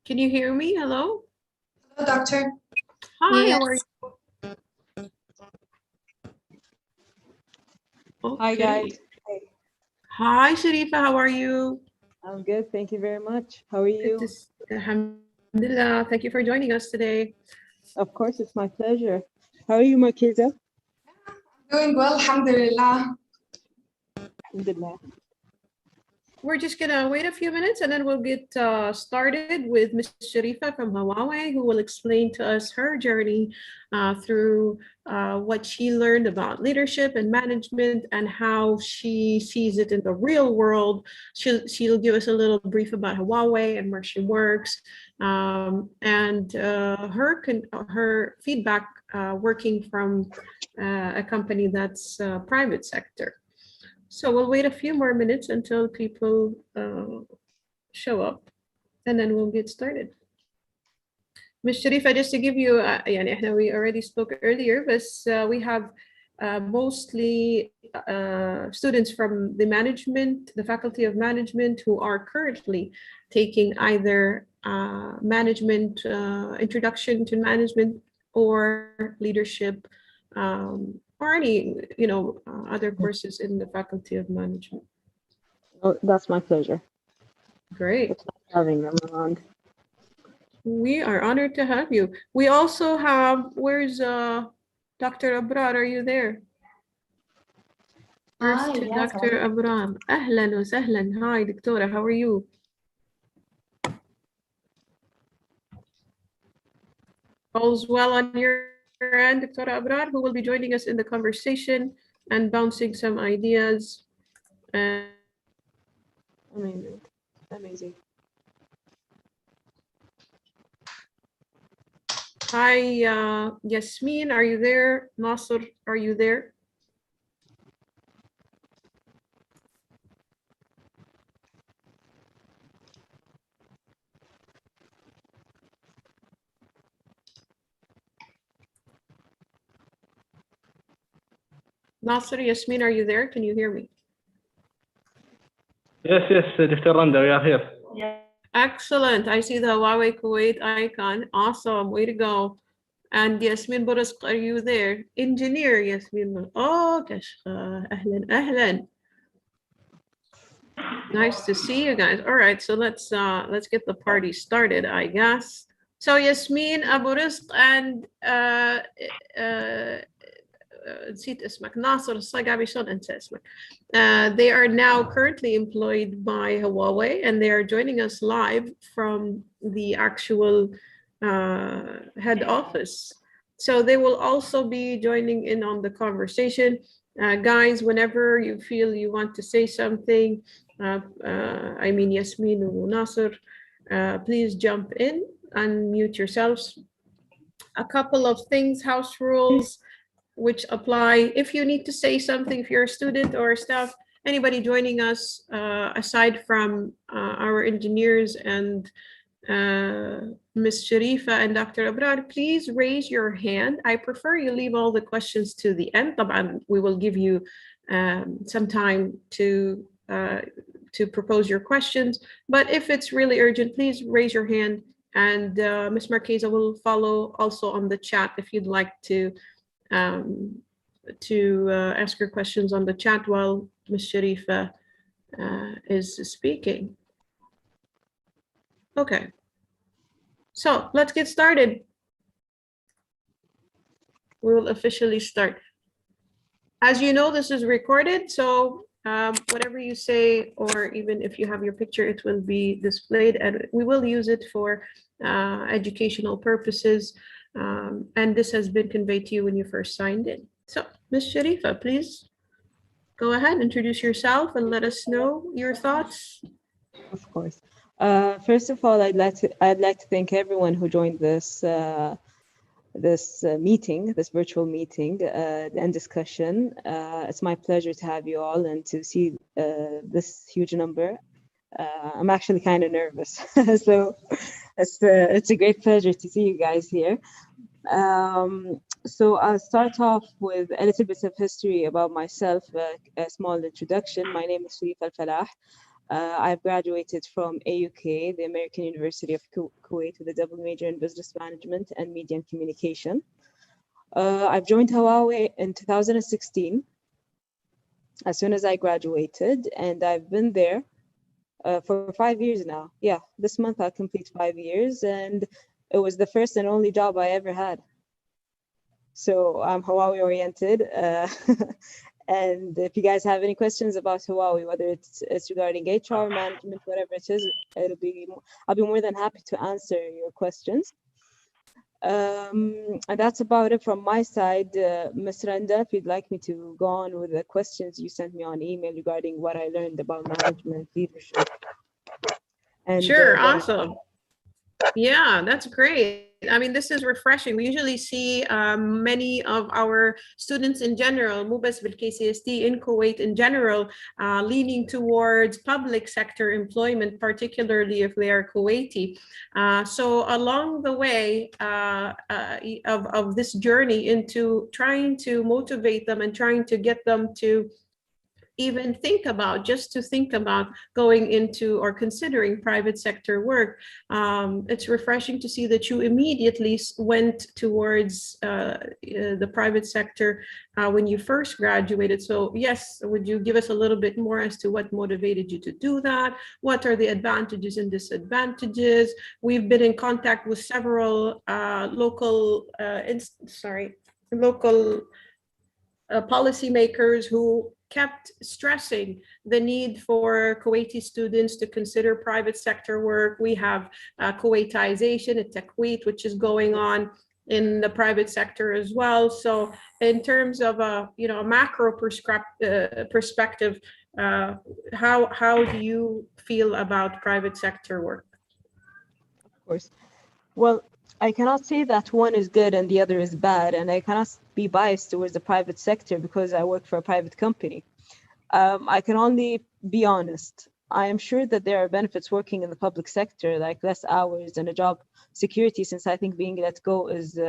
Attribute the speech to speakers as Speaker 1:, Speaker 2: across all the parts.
Speaker 1: Can you hear me? Hello?
Speaker 2: Hello, doctor.
Speaker 1: Hi, how
Speaker 3: Yes.
Speaker 1: are you?
Speaker 3: Hi, guys.
Speaker 1: Okay.
Speaker 3: Hey,
Speaker 1: Hi, Sharifa, how are you?
Speaker 3: I'm good. Thank you very much. How are
Speaker 1: Good to
Speaker 3: you?
Speaker 1: Alhamdulillah. Thank you for joining us today.
Speaker 3: Of course, it's my pleasure. How are you, Markiza?
Speaker 2: Doing well, alhamdulillah.
Speaker 3: Alhamdulillah.
Speaker 1: We're just gonna wait a few minutes and then we'll get started with Ms. Sharifa from Huawei, who will explain to us her journey through what she learned about leadership and management and how she sees it in the real world. She'll give us a little brief about Huawei and where she works, and her feedback working from a company that's private sector. So we'll wait a few more minutes until people show up and then we'll get started. Ms. Sharifa, just to give you, we already spoke earlier, but we have mostly students from the management, the Faculty of Management, who are currently taking either management, introduction to management or leadership, or any, other courses in the Faculty of Management.
Speaker 3: Oh, that's my pleasure.
Speaker 1: Great.
Speaker 3: It's nice having them around.
Speaker 1: We are honored to have you. We also have, where's Dr. Abrar? Are you there? First to
Speaker 2: yes,
Speaker 1: Dr. Abrar. Ahlan wa sahlan. Hi, Doctora. How are you? All's well on your end, Dr. Abrar, who will be joining us in the conversation and bouncing some ideas.
Speaker 3: Amazing. Amazing.
Speaker 1: Hi, Yasmin, are you there? Nasser, are you there? Nasser, Yasmin, are you there? Can you hear me?
Speaker 4: Yes, Dr. Randa, we are here.
Speaker 1: Excellent. I see the Huawei Kuwait icon. Awesome. Way to go. And Yasmin Barask, are you there? Engineer Yasmin. Oh, gosh. Ahlan, ahlan. Nice to see you guys. All right, so let's get the party started, I guess. So Yasmin, Abu Rizq, and نسيت اسمك ناصر الصقعبي شلون انسى اسمك. They are now currently employed by Huawei and they are joining us live from the actual head office. So they will also be joining in on the conversation. Guys, whenever you feel you want to say something, I mean Yasmin or Nasser, please jump in, unmute yourselves. A couple of things, house rules, which apply if you need to say something, if you're a student or staff, anybody joining us, aside from our engineers and Ms. Sharifa and Dr. Abrar, please raise your hand. I prefer you leave all the questions to the end. طبعاً, we will give you some time to propose your questions. But if it's really urgent, please raise your hand. And Ms. Marqueza will follow also on the chat if you'd like to ask your questions on the chat while Ms. Sharifa is speaking. Okay, so let's get started. We will officially start. As you know, this is recorded, so whatever you say, or even if you have your picture, it will be displayed, and we will use it for educational purposes. And this has been conveyed to you when you first signed in. So, Ms. Sharifa, please go ahead, introduce yourself and let us know your thoughts.
Speaker 3: Of course. First of all, I'd like to thank everyone who joined this meeting, this virtual meeting and discussion. It's my pleasure to have you all and to see this huge number. I'm actually kind of nervous, so it's a great pleasure to see you guys here. So I'll start off with a little bit of history about myself, a small introduction. My name is Sharif Al-Falah. I've graduated from AUK, the American University of Kuwait, with a double major in business management and media and communication. I've joined Huawei in 2016, as soon as I graduated, and I've been there for 5 years now. Yeah, this month I'll complete 5 years, and it was the first and only job I ever had. So I'm Huawei oriented. And if you guys have any questions about Huawei, whether it's regarding HR, management, whatever it is, I'll be more than happy to answer your questions. And that's about it from my side. Ms. Randa, if you'd like me to go on with the questions you sent me on email regarding what I learned about management, leadership. And
Speaker 1: Sure, awesome. Yeah, that's great. I mean, this is refreshing. We usually see many of our students in general, MUBAS bil KCST in Kuwait in general, leaning towards public sector employment, particularly if they are Kuwaiti. So along the way of this journey into trying to motivate them and trying to get them to even think about going into or considering private sector work. It's refreshing to see that you immediately went towards the private sector when you first graduated. So yes, would you give us a little bit more as to what motivated you to do that? What are the advantages and disadvantages? We've been in contact with several local policymakers who kept stressing the need for Kuwaiti students to consider private sector work. We have Kuwaitization, a Takwit, which is going on in the private sector as well. So in terms of a macro perspective, how do you feel about private sector work?
Speaker 3: Of course. Well, I cannot say that one is good and the other is bad, and I cannot be biased towards the private sector because I work for a private company. I can only be honest. I am sure that there are benefits working in the public sector, like less hours and a job security, since I think being let go is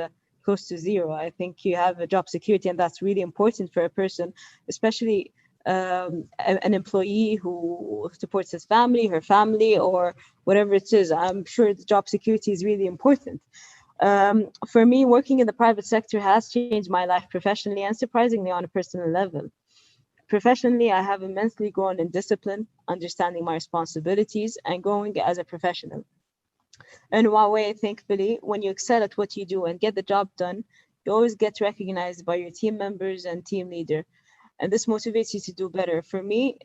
Speaker 3: close to zero. I think you have a job security, and that's really important for a person, especially an employee who supports his family, her family, or whatever it is. I'm sure the job security is really important. For me, working in the private sector has changed my life professionally and surprisingly on a personal level. Professionally, I have immensely grown in discipline, understanding my responsibilities, and growing as a professional. In Huawei, thankfully, when you excel at what you do and get the job done, you always get recognized by your team members and team leader. And this motivates you to do better. For me,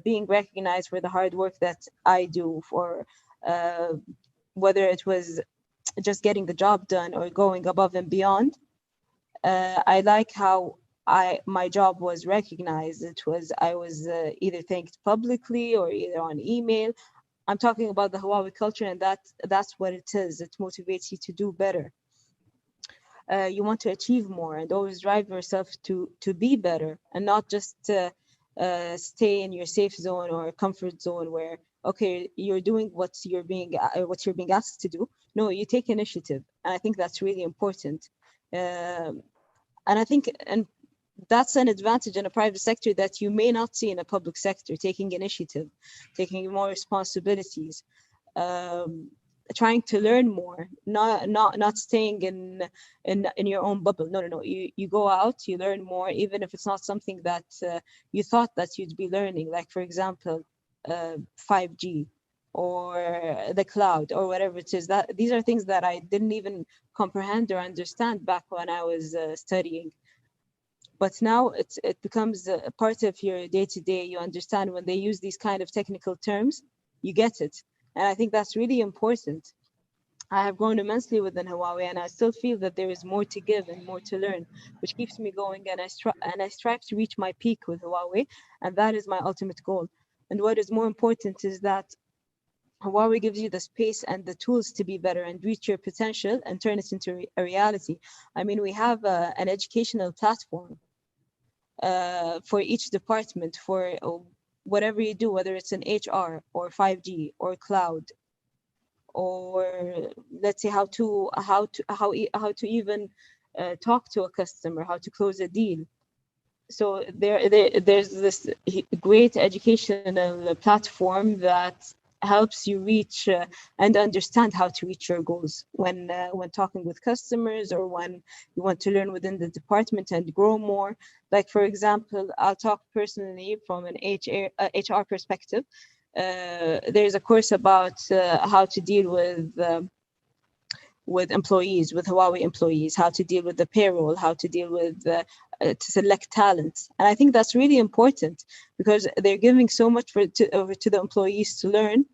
Speaker 3: being recognized for the hard work that I do, for whether it was just getting the job done or going above and beyond, I like how my job was recognized. I was either thanked publicly or either on email. I'm talking about the Huawei culture, and that's what it is. It motivates you to do better. You want to achieve more and always drive yourself to be better, and not just stay in your safe zone or comfort zone where, okay, you're doing what you're being asked to do. No, you take initiative, and I think that's really important. And I think that's an advantage in a private sector that you may not see in a public sector: taking initiative, taking more responsibilities, trying to learn more, not staying in your own bubble. No. You go out, you learn more, even if it's not something that you thought that you'd be learning. Like, for example, 5G or the cloud or whatever it is. That these are things that I didn't even comprehend or understand back when I was studying. But now it becomes a part of your day-to-day. You understand when they use these kind of technical terms, you get it. And I think that's really important. I have grown immensely within Huawei, and I still feel that there is more to give and more to learn, which keeps me going. And I strive to reach my peak with Huawei, and that is my ultimate goal. And what is more important is that Huawei gives you the space and the tools to be better and reach your potential and turn it into a reality. I mean, we have an educational platform for each department, for whatever you do, whether it's in HR or 5G or cloud, or let's say how to even talk to a customer, how to close a deal. so there's this great educational platform that helps you reach and understand how to reach your goals when talking with customers, or when you want to learn within the department and grow more. Like, for example, I'll talk personally from an HR perspective. There's a course about how to deal with employees, with Huawei employees, how to deal with the payroll, how to deal with to select talent. And I think that's really important, because they're giving so much over to the employees to learn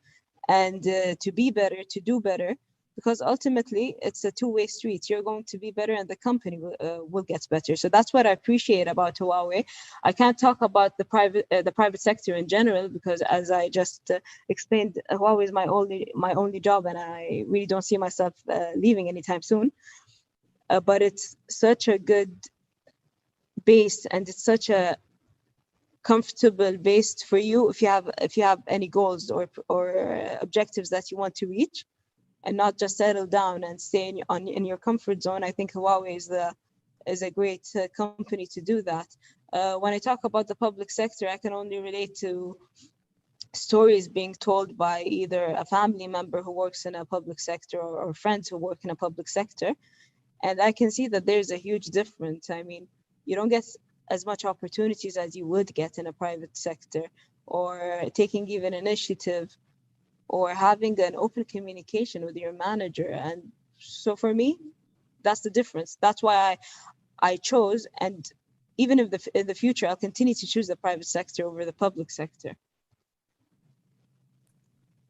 Speaker 3: and to be better, to do better, because ultimately it's a two-way street. You're going to be better and the company will get better. So that's what I appreciate about Huawei. I can't talk about the private sector in general, because as I just explained, Huawei is my only job, and I really don't see myself leaving anytime soon. But it's such a good base, and it's such a comfortable base for you if you have any goals or objectives that you want to reach, and not just settle down and stay in your comfort zone. I think Huawei is a great company to do that. When I talk about the public sector, I can only relate to stories being told by either a family member who works in a public sector, or friends who work in a public sector. And I can see that there's a huge difference. I mean, you don't get as much opportunities as you would get in a private sector, or taking even initiative, or having an open communication with your manager. And so for me, that's the difference. That's why I chose, and even if in the future, I'll continue to choose the private sector over the public sector.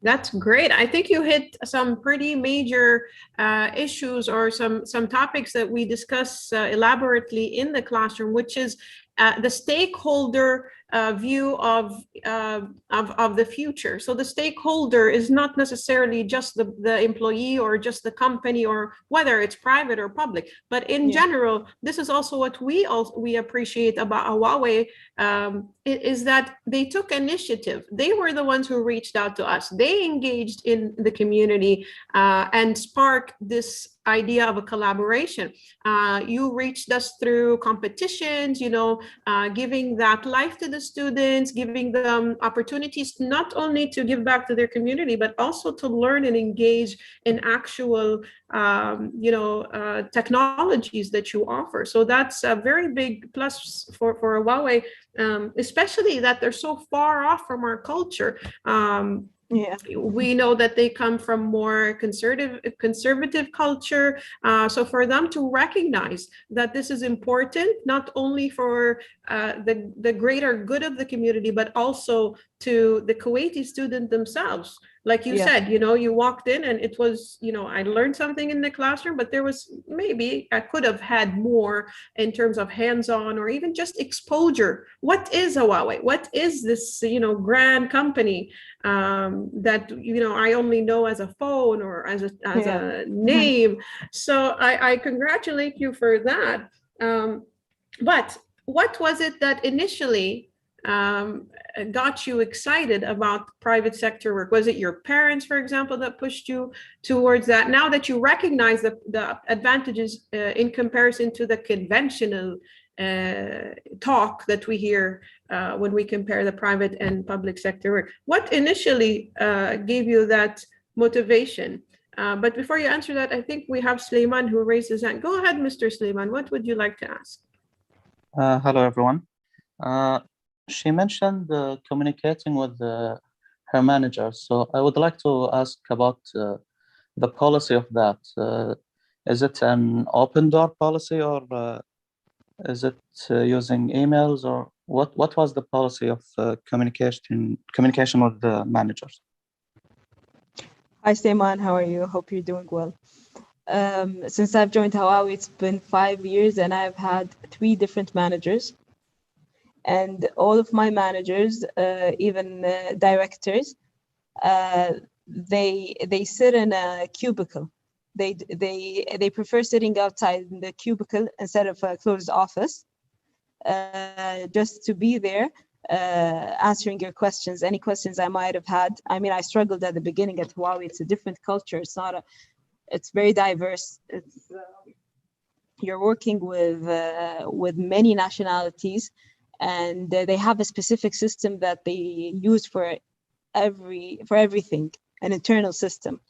Speaker 1: That's great. I think you hit some pretty major issues, or some topics that we discuss elaborately in the classroom, which is the stakeholder view of the future. So the stakeholder is not necessarily just the employee, or just the company, or whether it's private or public, but in general, this is also what we appreciate about Huawei, is that they took initiative. They were the ones who reached out to us. They engaged in the community and sparked this idea of a collaboration. You reached us through competitions, giving that life to the students, giving them opportunities not only to give back to their community, but also to learn and engage in actual, technologies that you offer. So that's a very big plus for Huawei, especially that they're so far off from our culture. We know that they come from more conservative culture. So for them to recognize that this is important, not only for the greater good of the community, but also to the Kuwaiti student themselves. Like you said, you walked in and it was, I learned something in the classroom, but there was maybe I could have had more in terms of hands-on, or even just exposure. What is Huawei? What is this, grand company that, I only know as a phone, or as a name. So I congratulate you for that. But what was it that initially got you excited about private sector work? Was it your parents, for example, that pushed you towards that? Now that you recognize the advantages in comparison to the conventional talk that we hear when we compare the private and public sector work, what initially gave you that motivation? But before you answer that, I think we have Sleiman who raised his hand. Go ahead, Mr. Sleiman. What would you like to ask?
Speaker 5: Hello, everyone. She mentioned communicating with her manager. So I would like to ask about the policy of that. Is it an open door policy, or is it using emails, or what was the policy of communication with the managers?
Speaker 3: Hi, Sleiman. How are you? Hope you're doing well. Since I've joined Huawei, it's been 5 years, and I've had 3 different managers. And all of my managers, even directors, they sit in a cubicle. They prefer sitting outside in the cubicle instead of a closed office, just to be there, answering your questions, any questions I might have had. I mean, I struggled at the beginning at Huawei. It's a different culture. It's very diverse. You're working with many nationalities. and they have a specific system that they use for everything, an internal system.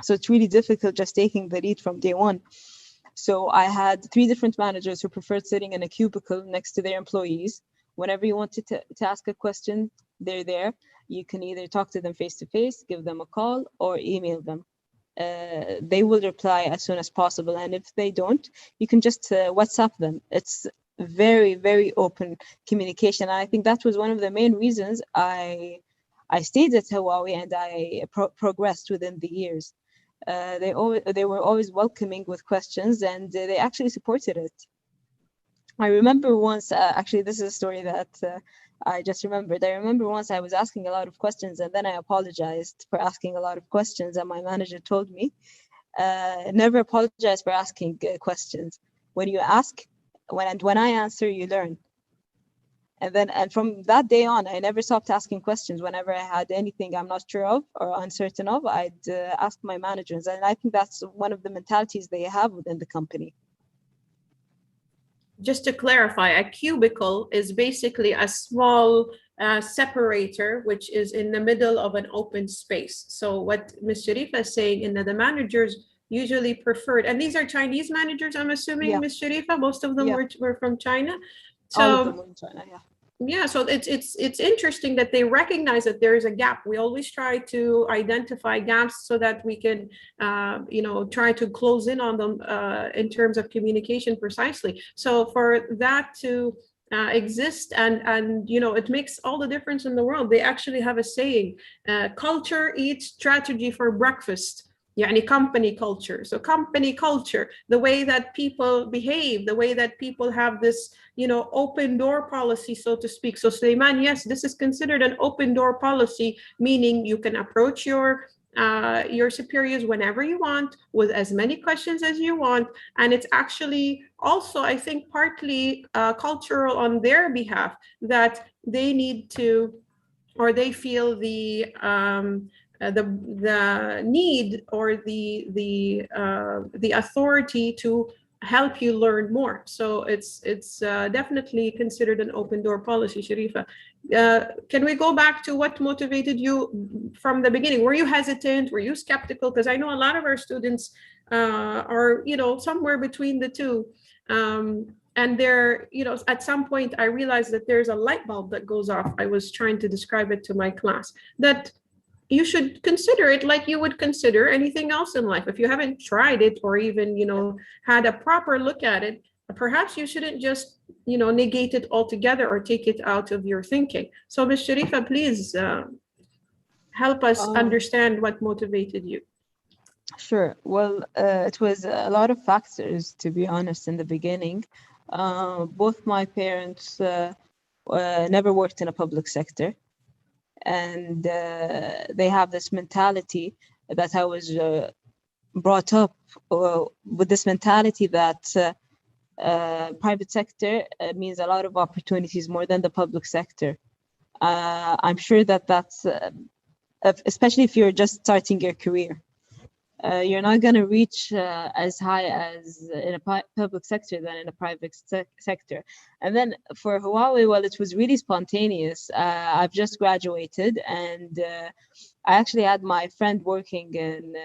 Speaker 3: So it's really difficult just taking the lead from day one. So I had 3 different managers who preferred sitting in a cubicle next to their employees. Whenever you wanted to ask a question, they're there. You can either talk to them face to face, give them a call, or email them. They will reply as soon as possible. And if they don't, you can just WhatsApp them. It's very, very open communication. And I think that was one of the main reasons I stayed at Huawei and I progressed within the years. They were always welcoming with questions, and they actually supported it. I remember once, actually, this is a story that I just remembered. I remember once I was asking a lot of questions, and then I apologized for asking a lot of questions, and my manager told me, never apologize for asking questions. When you ask, when I answer, you learn. And from that day on, I never stopped asking questions. Whenever I had anything I'm not sure of or uncertain of, I'd ask my managers. And I think that's one of the mentalities they have within the company.
Speaker 1: Just to clarify, a cubicle is basically a small separator, which is in the middle of an open space. So what Ms. Sharifa is saying, in the managers usually preferred, and these are Chinese managers, I'm assuming,
Speaker 3: Yeah.
Speaker 1: Ms. Sharifa, most of them were from China.
Speaker 3: So, all of them were in China, yeah.
Speaker 1: Yeah, so it's interesting that they recognize that there is a gap. We always try to identify gaps so that we can, try to close in on them in terms of communication precisely. So for that to exist, and it makes all the difference in the world. They actually have a saying: culture eats strategy for breakfast. يعني company culture. So company culture, the way that people behave, the way that people have this, open door policy, so to speak. So Sulaiman, yes, this is considered an open door policy, meaning you can approach your superiors whenever you want, with as many questions as you want. And it's actually also, I think, partly cultural on their behalf, that they need to, or they feel the need or the authority to help you learn more. So it's definitely considered an open door policy. Sharifa, can we go back to what motivated you from the beginning? Were you hesitant? Were you skeptical? Because I know a lot of our students are, somewhere between the two. And there, at some point I realized that there's a light bulb that goes off. I was trying to describe it to my class, that you should consider it like you would consider anything else in life. If you haven't tried it, or even, had a proper look at it, perhaps you shouldn't just, negate it altogether or take it out of your thinking. So Ms. Sharifa, please help us understand what motivated you.
Speaker 3: Sure. Well, it was a lot of factors, to be honest, in the beginning. Both my parents never worked in a public sector. And they have this mentality that I was brought up with, this mentality that private sector means a lot of opportunities more than the public sector. I'm sure that's, especially if you're just starting your career. You're not going to reach as high as in a public sector than in a private sector. And then for Huawei, well, it was really spontaneous. I've just graduated, and I actually had my friend working in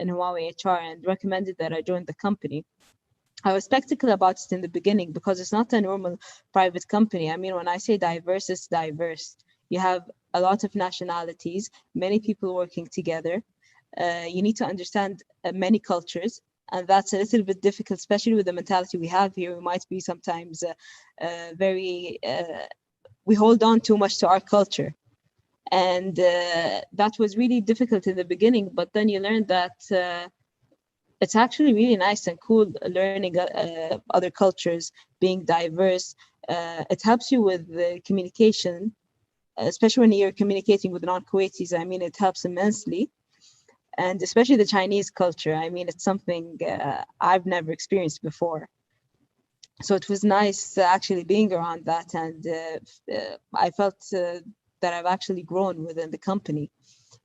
Speaker 3: Huawei HR and recommended that I join the company. I was skeptical about it in the beginning because it's not a normal private company. I mean, when I say diverse, it's diverse. You have a lot of nationalities, many people working together. You need to understand many cultures, and that's a little bit difficult, especially with the mentality we have here. We might be sometimes we hold on too much to our culture, and that was really difficult in the beginning. But then you learn that it's actually really nice and cool learning other cultures, being diverse. It helps you with the communication, especially when you're communicating with non-Kuwaitis. I mean, it helps immensely. And especially the Chinese culture. I mean, it's something I've never experienced before. So it was nice actually being around that. And I felt that I've actually grown within the company.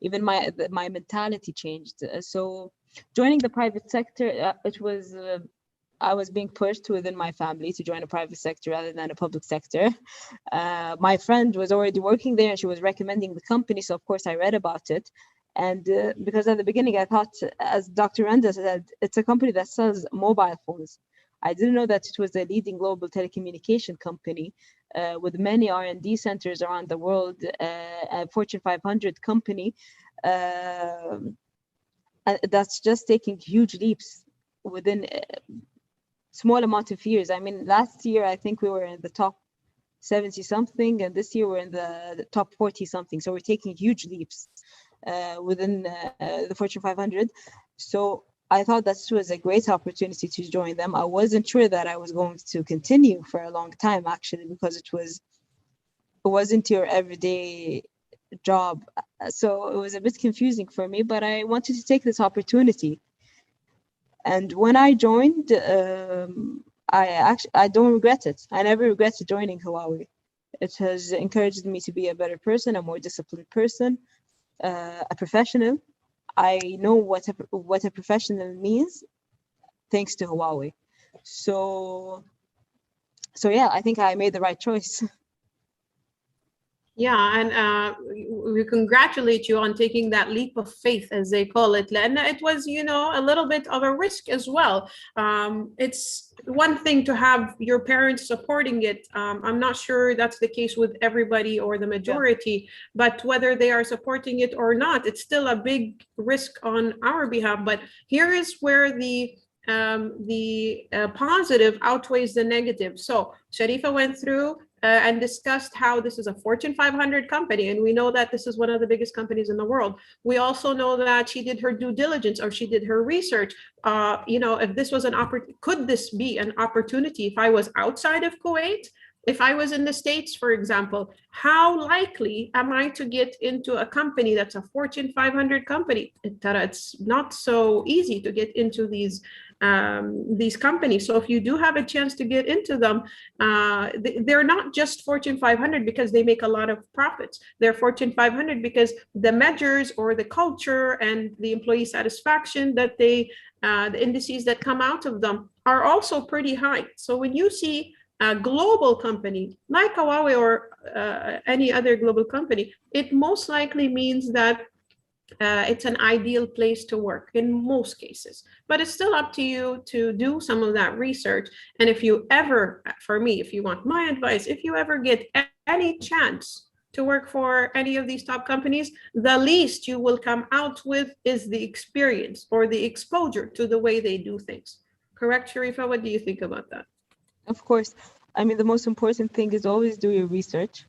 Speaker 3: Even my mentality changed. So joining the private sector, it was I was being pushed within my family to join a private sector rather than a public sector. My friend was already working there and she was recommending the company. So of course I read about it. And because at the beginning I thought, as Dr. Randa said, it's a company that sells mobile phones. I didn't know that it was a leading global telecommunication company with many R&D centers around the world, a Fortune 500 company that's just taking huge leaps within a small amount of years. I mean, last year, I think we were in the top 70 something, and this year we're in the top 40 something. So we're taking huge leaps within the Fortune 500. So I thought that was a great opportunity to join them. I wasn't sure that I was going to continue for a long time, actually, because it wasn't your everyday job. So it was a bit confusing for me, but I wanted to take this opportunity. And when I joined, I don't regret it. I never regretted joining Huawei. It has encouraged me to be a better person, a more disciplined person, a professional. I know what a professional means thanks to Huawei. So yeah, I think I made the right choice.
Speaker 1: Yeah, and we congratulate you on taking that leap of faith, as they call it. And it was, a little bit of a risk as well. It's one thing to have your parents supporting it. I'm not sure that's the case with everybody or the majority, but whether they are supporting it or not, it's still a big risk on our behalf. But here is where the positive outweighs the negative. So Sharifa went through and discussed how this is a Fortune 500 company. And we know that this is one of the biggest companies in the world. We also know that she did her due diligence, or she did her research. If this was could this be an opportunity if I was outside of Kuwait? If I was in the States, for example, how likely am I to get into a company that's a Fortune 500 company? It's not so easy to get into these companies. So if you do have a chance to get into them, they're not just Fortune 500 because they make a lot of profits. They're Fortune 500 because the measures or the culture and the employee satisfaction that the indices that come out of them are also pretty high. So when you see a global company like Huawei or any other global company, it most likely means that it's an ideal place to work in most cases. But it's still up to you to do some of that research. And if you ever, for me, if you want my advice, if you ever get any chance to work for any of these top companies, the least you will come out with is the experience or the exposure to the way they do things. Correct, Sharifa? What do you think about that?
Speaker 3: Of course. I mean, the most important thing is always do your research.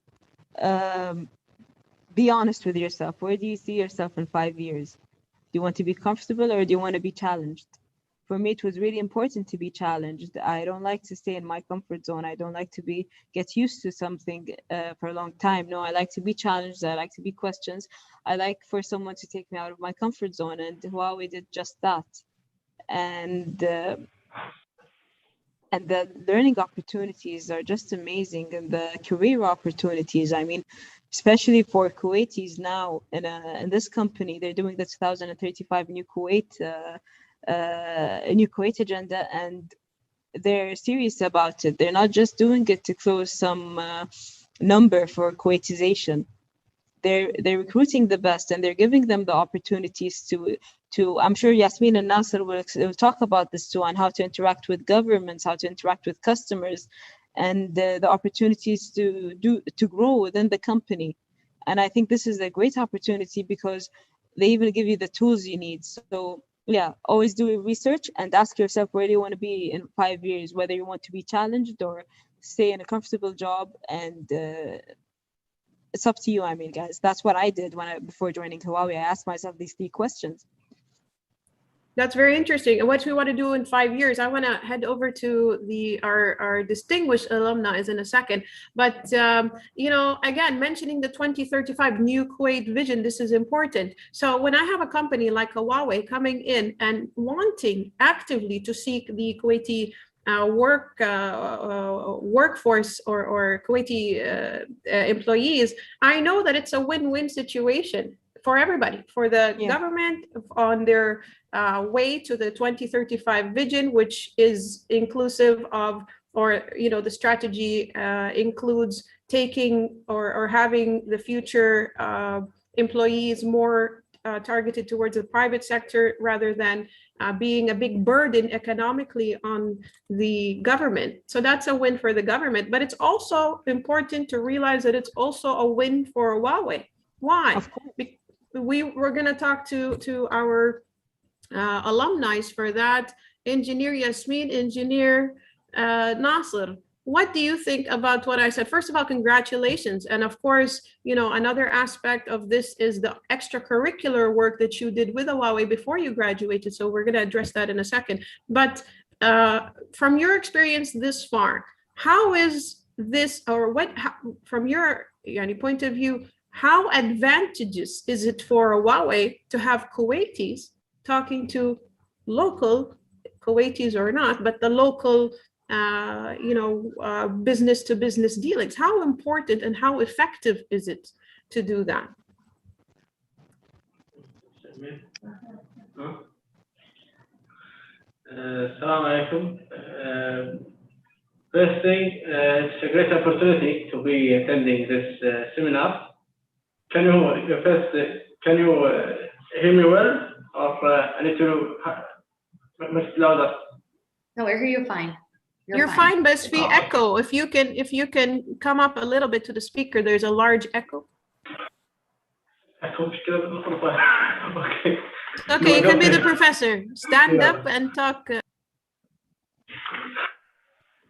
Speaker 3: Be honest with yourself. Where do you see yourself in 5 years? Do you want to be comfortable or do you want to be challenged? For me, it was really important to be challenged. I don't like to stay in my comfort zone. I don't like to get used to something for a long time. No, I like to be challenged. I like to be questioned. I like for someone to take me out of my comfort zone, and Huawei did just that. And the learning opportunities are just amazing, and the career opportunities. I mean, especially for Kuwaitis now in this company, they're doing the 2035 new Kuwait agenda, and they're serious about it. They're not just doing it to close some number for Kuwaitization. They're recruiting the best, and they're giving them the opportunities to I'm sure Yasmin and Nasser will talk about this too, on how to interact with governments, how to interact with customers, and the opportunities to grow within the company. And I think this is a great opportunity because they even give you the tools you need. So yeah, always do your research and ask yourself, where do you want to be in 5 years, whether you want to be challenged or stay in a comfortable job. And it's up to you. I mean, guys, that's what I did before joining Huawei. I asked myself these 3 questions.
Speaker 1: That's very interesting. And what we want to do in 5 years, I want to head over to our distinguished alumni in a second. But, again, mentioning the 2035 New Kuwait vision, this is important. So when I have a company like Huawei coming in and wanting actively to seek the Kuwaiti workforce or Kuwaiti employees, I know that it's a win-win situation. for everybody, for the
Speaker 3: Yeah.
Speaker 1: government on their way to the 2035 vision, which is inclusive of, or the strategy includes taking or having the future employees more targeted towards the private sector rather than being a big burden economically on the government. So that's a win for the government, but it's also important to realize that it's also a win for Huawei. Why?
Speaker 3: Of course.
Speaker 1: We're going to talk to our alumni for that. Engineer Yasmin, Engineer Nasser, what do you think about what I said? First of all, congratulations. And of course, another aspect of this is the extracurricular work that you did with Huawei before you graduated. So we're going to address that in a second. But from your experience this far, how is this, or from your point of view, how advantageous is it for Huawei to have Kuwaitis talking to local Kuwaitis or not, but the local business to business dealings? How important and how effective is it to do that?
Speaker 4: Assalamu alaikum. First thing, it's a great opportunity to be attending this seminar. Can you hear me well, or I need to much louder?
Speaker 6: No, I hear you fine.
Speaker 1: You're fine, but it's the echo. If you can come up a little bit to the speaker, there's a large echo.
Speaker 4: Okay.
Speaker 1: Okay, you can be the professor. Stand up and talk.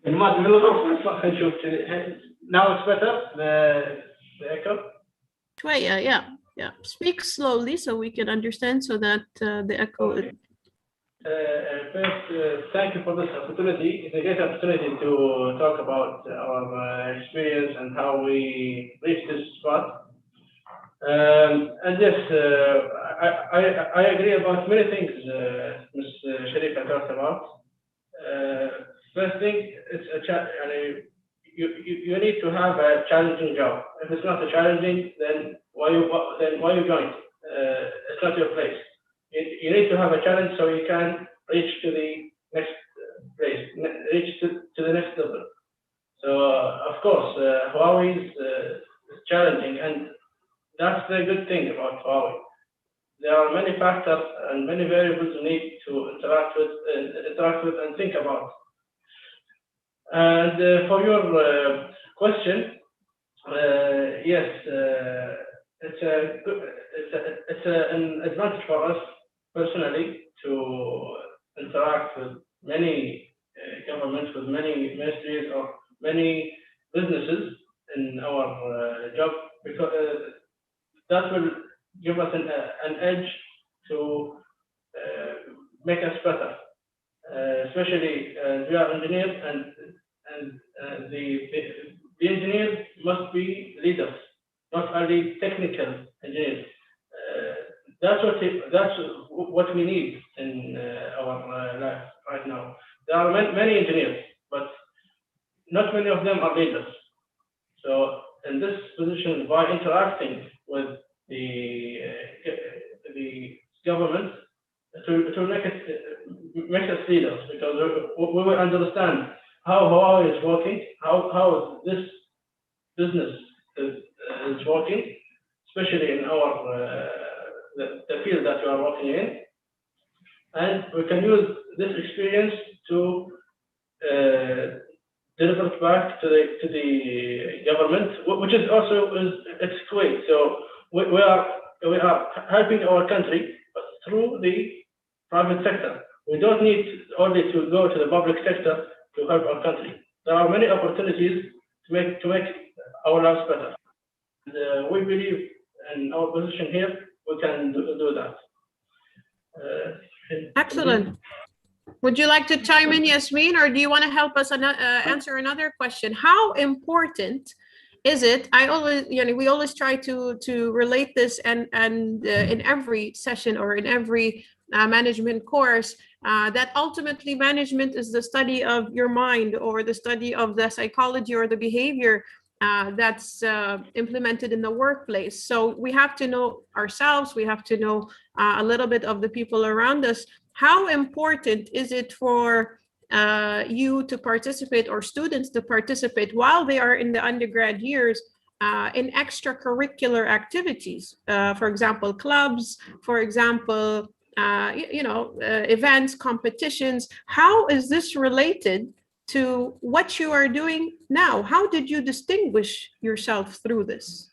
Speaker 4: Now it's better, the echo?
Speaker 1: Yeah. Speak slowly so we can understand, so that the echo.
Speaker 4: Okay. First, thank you for this opportunity. It's a great opportunity to talk about our experience and how we reached this spot. And yes, I agree about many things Ms. Sharifa talked about. First thing, you need to have a challenging job. If it's not a challenging, then why you going? It's not your place. You need to have a challenge so you can reach to the next place, reach to the next level. So of course, Huawei is challenging, and that's the good thing about Huawei. There are many factors and many variables you need to interact with and think about. And for your question, yes, it's an advantage for us personally to interact with many governments, with many ministries or many businesses in our job, because that will give us an edge to make us better, especially we are engineers, and the engineers must be leaders, not only technical engineers. That's what we need in our life right now. There are many engineers, but not many of them are leaders. So in this position, by interacting with the government, to make us leaders, because we will understand how Huawei is working, how this business is working, especially in our the field that we are working in, and we can use this experience to deliver it back to the government, which is also it's Kuwait. So we are helping our country through the private sector. We don't need only to go to the public sector to help our country. There are many opportunities to make our lives better. And we believe in our position here, we can do that.
Speaker 1: Excellent. Would you like to chime in, Yasmin, or do you want to help us answer another question? How important is it? We always try to relate this, and in every session or in every management course, that ultimately management is the study of your mind, or the study of the psychology or the behavior that's implemented in the workplace. So we have to know ourselves, we have to know a little bit of the people around us. How important is it for you to participate, or students to participate while they are in the undergrad years in extracurricular activities? For example, clubs, for example, events, competitions. How is this related to what you are doing now? How did you distinguish yourself through this?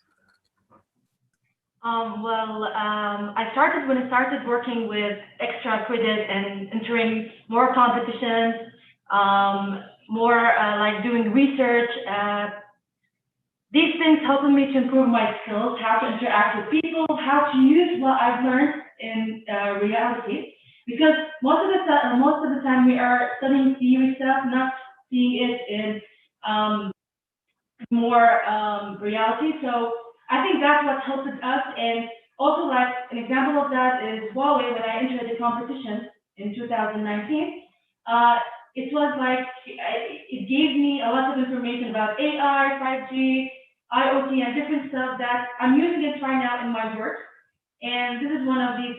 Speaker 7: I started when I started working with extra credit and entering more competitions, more like doing research. These things helped me to improve my skills, how to interact with people, how to use what I've learned in reality. Because most of the time we are studying theory stuff, not seeing it in more reality. So I think that's what helped us. And also, like an example of that is Huawei. When I entered the competition in 2019, it was like it gave me a lot of information about AI, 5G, IoT, and different stuff that I'm using it right now in my work. And this is one of the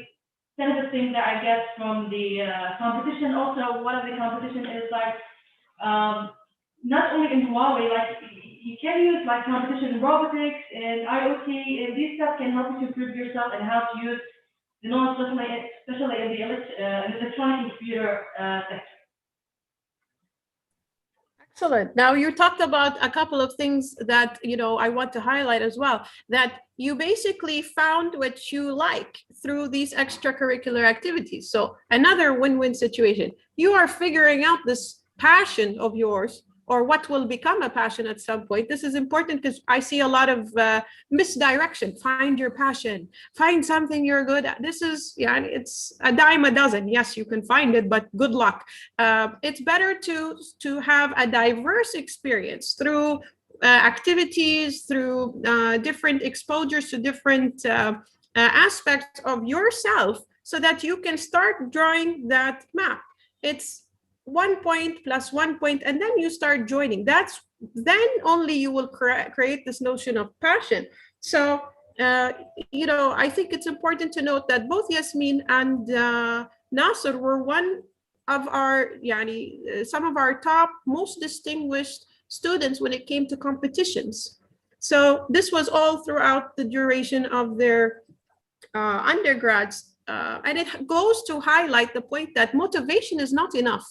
Speaker 7: kind of things that I get from the competition. Also, one of the competition is like not only in Huawei, like you can use like competition in robotics and IoT, and these stuff can help you to improve yourself and how to use the knowledge, especially in the electronic and computer sector.
Speaker 1: Excellent. Now you talked about a couple of things that, I want to highlight as well, that you basically found what you like through these extracurricular activities. So another win-win situation. You are figuring out this passion of yours, or what will become a passion at some point. This is important because I see a lot of misdirection. Find your passion, find something you're good at. This is, it's a dime a dozen. Yes, you can find it, but good luck. It's better to have a diverse experience through activities, through different exposures to different aspects of yourself, so that you can start drawing that map. It's 1 point plus 1 point, and then you start joining. Then only you will create this notion of passion. So I think it's important to note that both Yasmin and Nasser were one of our some of our top most distinguished students when it came to competitions. So this was all throughout the duration of their undergrads, and it goes to highlight the point that motivation is not enough.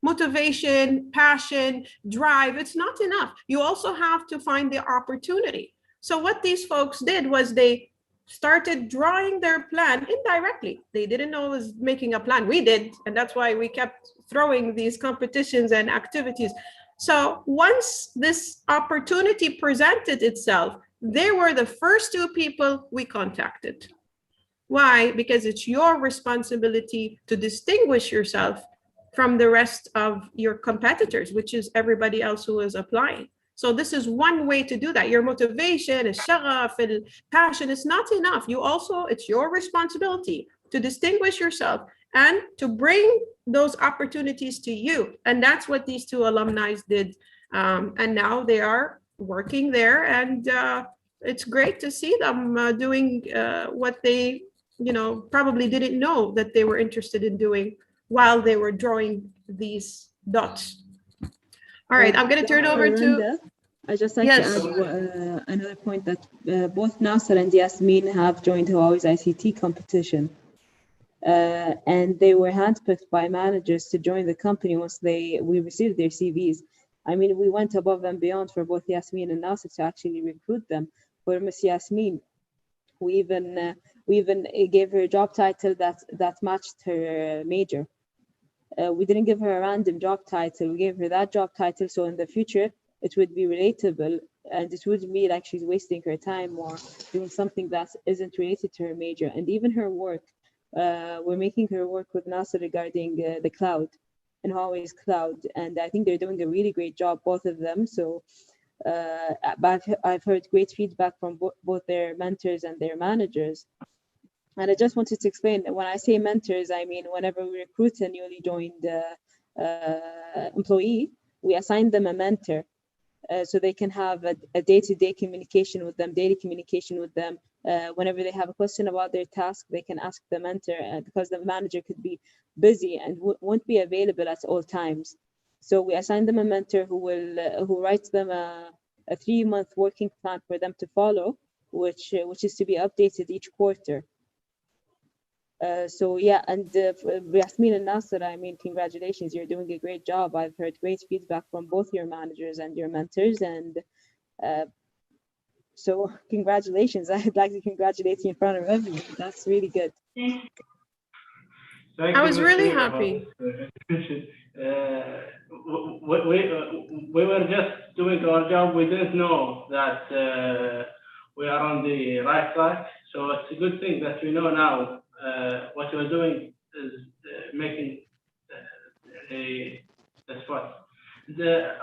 Speaker 1: Motivation, passion, drive, it's not enough. You also have to find the opportunity. So what these folks did was they started drawing their plan indirectly. They didn't know it was making a plan. We did, and that's why we kept throwing these competitions and activities. So once this opportunity presented itself, they were the first two people we contacted. Why? Because it's your responsibility to distinguish yourself from the rest of your competitors, which is everybody else who is applying. So this is one way to do that. Your motivation, الشغف, passion is not enough. It's your responsibility to distinguish yourself and to bring those opportunities to you. And that's what these two alumni did. And now they are working there, and it's great to see them doing what they, probably didn't know that they were interested in doing while they were drawing these dots. All right, I'm going to turn over to...
Speaker 3: I just like to add another point that both Nasser and Yasmin have joined Huawei's ICT competition. And they were handpicked by managers to join the company once we received their CVs. I mean, we went above and beyond for both Yasmin and Nasser to actually recruit them. For Miss Yasmin, we even gave her a job title that matched her major. We didn't give her a random job title. We gave her that job title, so in the future it would be relatable, and it wouldn't be like she's wasting her time or doing something that isn't related to her major. And even her work, we're making her work with NASA regarding the cloud and Huawei's cloud, and I think they're doing a really great job, both of them. So but I've heard great feedback from both their mentors and their managers. And I just wanted to explain that when I say mentors, I mean whenever we recruit a newly joined employee, we assign them a mentor. so they can have a day-to-day communication with them, daily communication with them. Whenever they have a question about their task, they can ask the mentor because the manager could be busy and won't be available at all times. So we assign them a mentor who writes them a 3-month working plan for them to follow, which is to be updated each quarter. So yeah, and Yasmin and Nasser, I mean, congratulations, you're doing a great job. I've heard great feedback from both your managers and your mentors, and so congratulations. I'd like to congratulate you in front of everyone. That's really good.
Speaker 7: Thank
Speaker 4: Thank
Speaker 1: I
Speaker 4: you,
Speaker 1: was
Speaker 4: Ms.
Speaker 1: really
Speaker 4: Sharifa,
Speaker 1: happy.
Speaker 4: We were just doing our job. We didn't know that we are on the right track. So it's a good thing that we know now what we're doing is making the spot.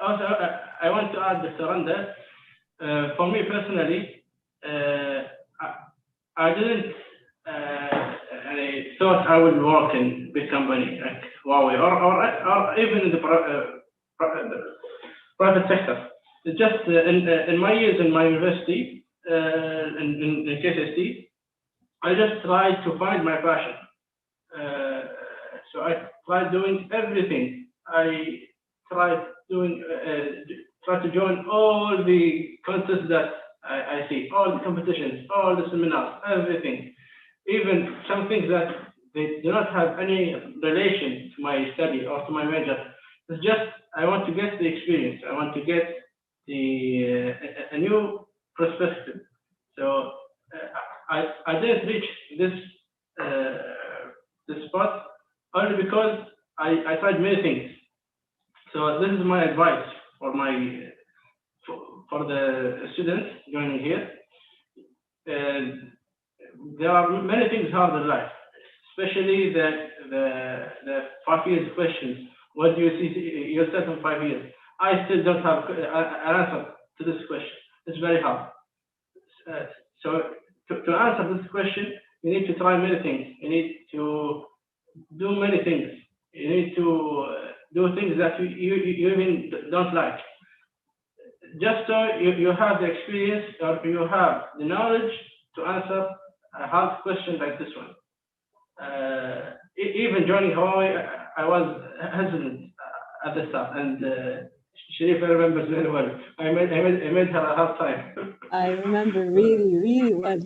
Speaker 4: Also, I want to add, Dr. Randa, for me personally, I didn't I thought I would work in big company like Huawei or even in the private sector. It's just in my years in my university, in KSST, I just tried to find my passion. So I tried doing everything. I tried doing, try to join all the contests that I see, all the competitions, all the seminars, everything. Even some things that they do not have any relation to my study or to my major. It's just, I want to get the experience. I want to get the a new perspective. So I didn't reach this this spot only because I tried many things. So this is my advice for for the students joining here. There are many things hard in life, especially the 5 years questions. What do you see yourself in 5 years? I still don't have an answer to this question. It's very hard. So to answer this question, you need to try many things. You need to do many things. You need to do things that you even don't like. Just so you have the experience or you have the knowledge to answer a hard question like this one. Even joining Huawei, I was hesitant at the start, and Sharifa remembers very well. I made her a hard time.
Speaker 3: I remember really well,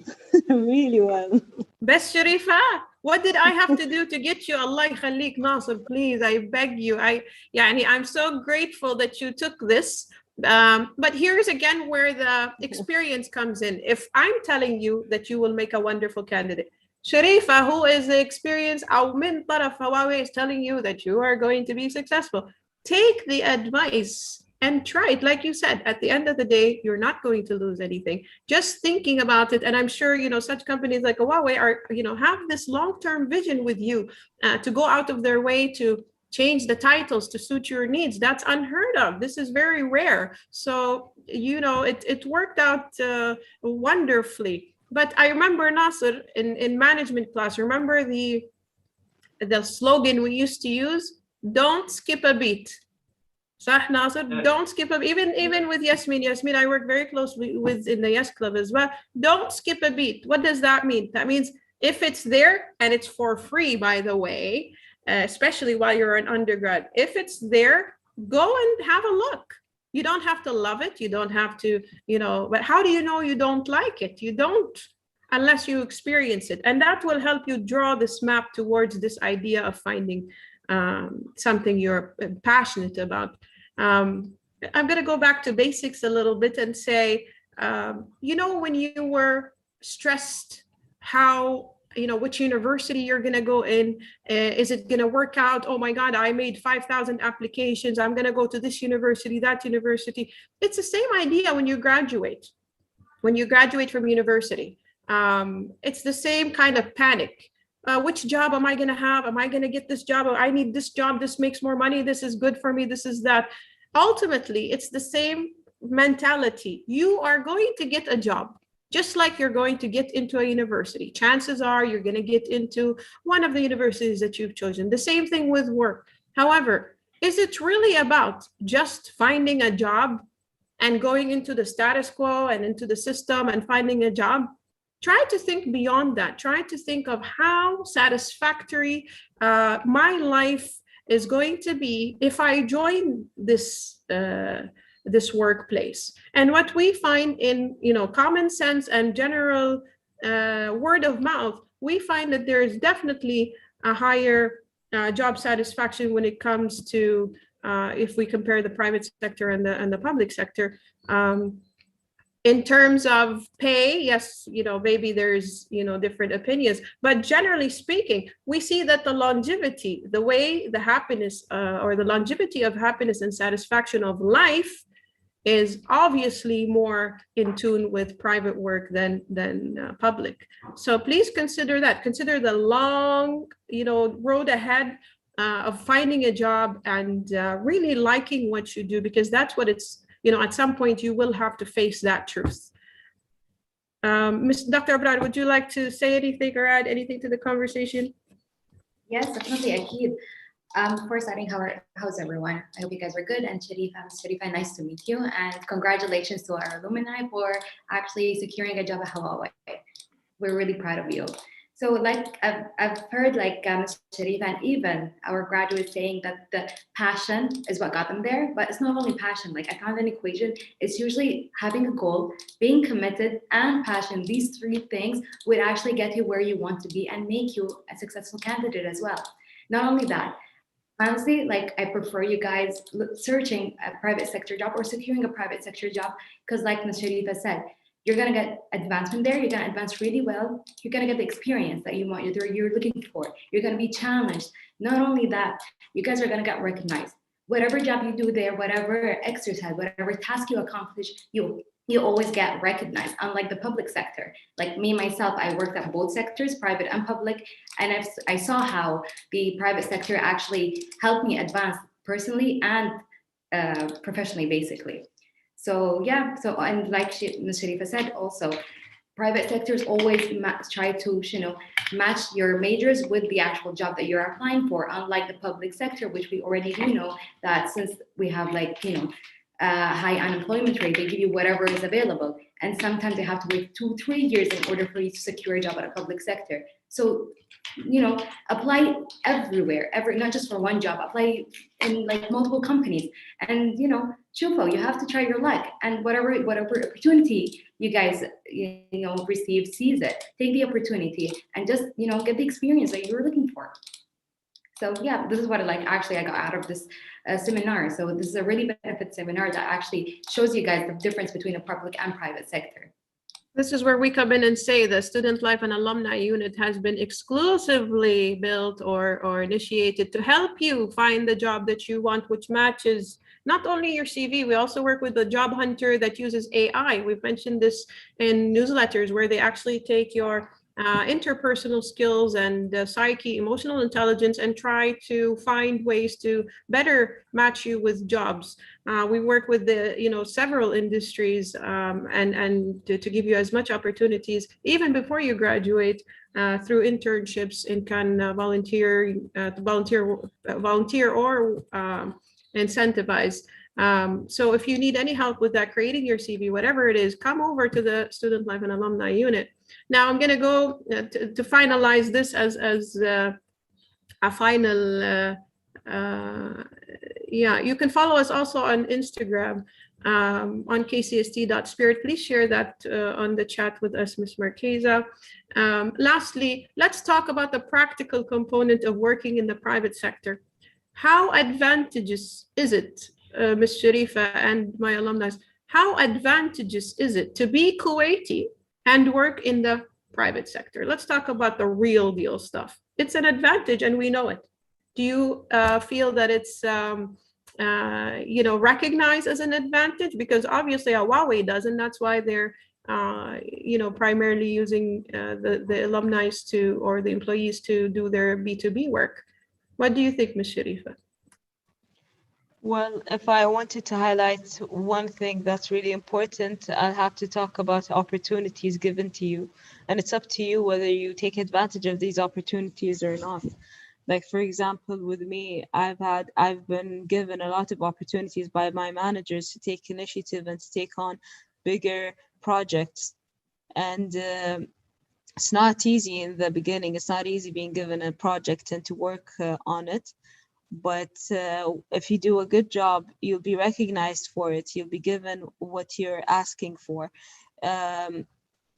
Speaker 3: really well.
Speaker 1: Best Sharifa, what did I have to do to get you? Allah يخليك Nasser, please, I beg you. I'm so grateful that you took this. But here's again where the experience comes in. If I'm telling you that you will make a wonderful candidate, Sharifa, who is the experience, أو من طرف Huawei, is telling you that you are going to be successful. Take the advice and try it. Like you said, at the end of the day, you're not going to lose anything. Just thinking about it, and I'm sure such companies like Huawei are have this long-term vision with you to go out of their way to change the titles to suit your needs. That's unheard of. This is very rare. So it worked out wonderfully. But I remember, Nasser, in management class, remember the slogan we used to use? Don't skip a beat. Sah, Nasser, don't skip a beat. Even with Yasmin, I work very closely with in the Yes Club as well. Don't skip a beat. What does that mean? That means if it's there, and it's for free, by the way, especially while you're an undergrad, if it's there, go and have a look. You don't have to love it. You don't have to, but how do you know you don't like it? You don't, unless you experience it. And that will help you draw this map towards this idea of finding something you're passionate about. I'm going to go back to basics a little bit and say, when you were stressed, how, which university you're going to go in, is it going to work out? Oh my God, I made 5,000 applications. I'm going to go to this university, that university. It's the same idea when you graduate. When you graduate from university, it's the same kind of panic. Which job am I going to have? Am I going to get this job? I need this job. This makes more money. This is good for me. This is that. Ultimately, it's the same mentality. You are going to get a job. Just like you're going to get into a university. Chances are you're going to get into one of the universities that you've chosen. The same thing with work. However, is it really about just finding a job and going into the status quo and into the system and finding a job, try to think beyond that. Try to think of how satisfactory my life is going to be if I join this this workplace. And what we find in common sense and general word of mouth, we find that there is definitely a higher job satisfaction when it comes to if we compare the private sector and the public sector. In terms of pay, yes, maybe there's, different opinions, but generally speaking, we see that the longevity, the way the happiness or the longevity of happiness and satisfaction of life is obviously more in tune with private work than public. So please consider that. Consider the long, road ahead of finding a job and really liking what you do, because that's what it's, at some point you will have to face that truth. Dr. Abrar, would you like to say anything or add anything to the conversation?
Speaker 6: Yes, definitely, Akid. Before starting, how's everyone? I hope you guys are good. And Sharifa, nice to meet you. And congratulations to our alumni for actually securing a job at Huawei. We're really proud of you. So like I've heard Ms. Sharifa and even our graduates saying that the passion is what got them there, but it's not only passion. Like I found an equation, it's usually having a goal, being committed and passion. These three things would actually get you where you want to be and make you a successful candidate as well. Not only that, honestly, I prefer you guys searching a private sector job or securing a private sector job, because like Ms. Sharifa said, you're gonna get advancement there. You're gonna advance really well. You're gonna get the experience that you're looking for. You're gonna be challenged. Not only that, you guys are gonna get recognized. Whatever job you do there, whatever exercise, whatever task you accomplish, you always get recognized. Unlike the public sector, like me myself, I worked at both sectors, private and public, and I saw how the private sector actually helped me advance personally and professionally, basically. So yeah, and like Ms. Sharifa said, also private sectors always try to match your majors with the actual job that you're applying for, unlike the public sector, which we already do know that since we have high unemployment rate, they give you whatever is available, and sometimes they have to wait 2-3 years in order for you to secure a job at a public sector. So apply everywhere, not just for one job, apply in multiple companies, and Shufo, you have to try your luck, and whatever opportunity you guys receive, seize it, take the opportunity, and just get the experience that you're looking for. So yeah, this is what I got out of this seminar. So this is a really benefit seminar that actually shows you guys the difference between a public and private sector.
Speaker 1: This is where we come in and say the Student Life and Alumni Unit has been exclusively built or initiated to help you find the job that you want, which matches not only your CV. We also work with the job hunter that uses AI. We've mentioned this in newsletters where they actually take your interpersonal skills and psyche, emotional intelligence, and try to find ways to better match you with jobs. We work with the several industries and to give you as much opportunities even before you graduate through internships and can volunteer or incentivize. So if you need any help with that, creating your CV, whatever it is, come over to the Student Life and Alumni Unit. Now I'm going to go to finalize this as a final. Yeah, you can follow us also on Instagram on kcst.spirit. Please share that on the chat with us, Ms. Marqueza. Lastly, let's talk about the practical component of working in the private sector. How advantageous is it, Ms. Sharifa and my alumni, how advantageous is it to be Kuwaiti and work in the private sector? Let's talk about the real deal stuff. It's an advantage and we know it. Do you feel that it's recognized as an advantage? Because obviously Huawei does, and that's why they're primarily using the alumni or the employees to do their B2B work. What do you think, Ms. Sharifa?
Speaker 3: Well, if I wanted to highlight one thing that's really important, I'll have to talk about opportunities given to you. And it's up to you whether you take advantage of these opportunities or not. Like, for example, with me, I've been given a lot of opportunities by my managers to take initiative and to take on bigger projects. And it's not easy in the beginning. It's not easy being given a project and to work on it. But if you do a good job, you'll be recognized for it. You'll be given what you're asking for.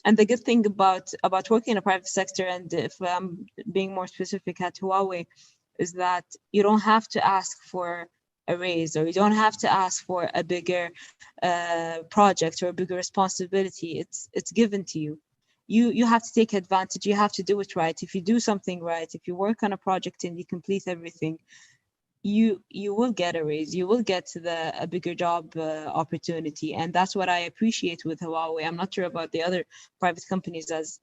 Speaker 3: And the good thing about working in a private sector, and if I'm being more specific at Huawei, is that you don't have to ask for a raise, or you don't have to ask for a bigger project or a bigger responsibility. It's given to you. You have to take advantage. You have to do it right. If you do something right, if you work on a project and you complete everything, you will get a raise, you will get a bigger job opportunity. And that's what I appreciate with Huawei. I'm not sure about the other private companies, as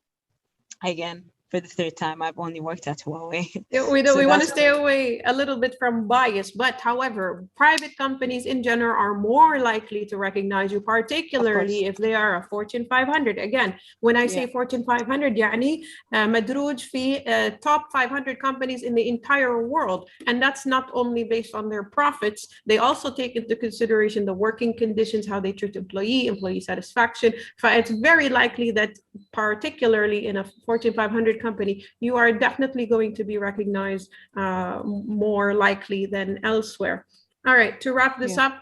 Speaker 3: again, for the third time, I've only worked at Huawei.
Speaker 1: Yeah, we want to stay away a little bit from bias, but however, private companies in general are more likely to recognize you, particularly if they are a Fortune 500. Again, when I say Fortune 500, يعني مدروج في top 500 companies in the entire world. And that's not only based on their profits, they also take into consideration the working conditions, how they treat employee satisfaction. It's very likely that particularly in a Fortune 500 company, you are definitely going to be recognized more likely than elsewhere. All right, to wrap this up,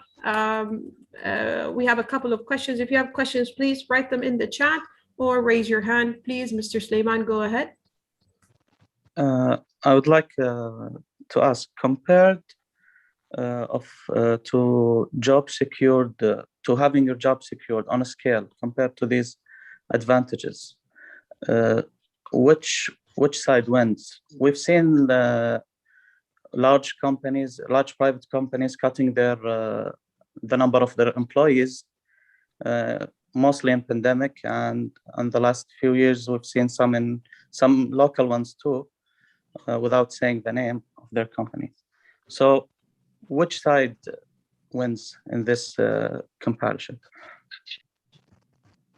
Speaker 1: we have a couple of questions. If you have questions, please write them in the chat or raise your hand. Please, Mr. Sulaiman, go ahead.
Speaker 5: I would like to ask, compared to job secured, to having your job secured on a scale, compared to these advantages, which side wins? We've seen large private companies cutting the number of their employees, mostly in pandemic, and in the last few years we've seen some local ones too, without saying the name of their company. So which side wins in this comparison?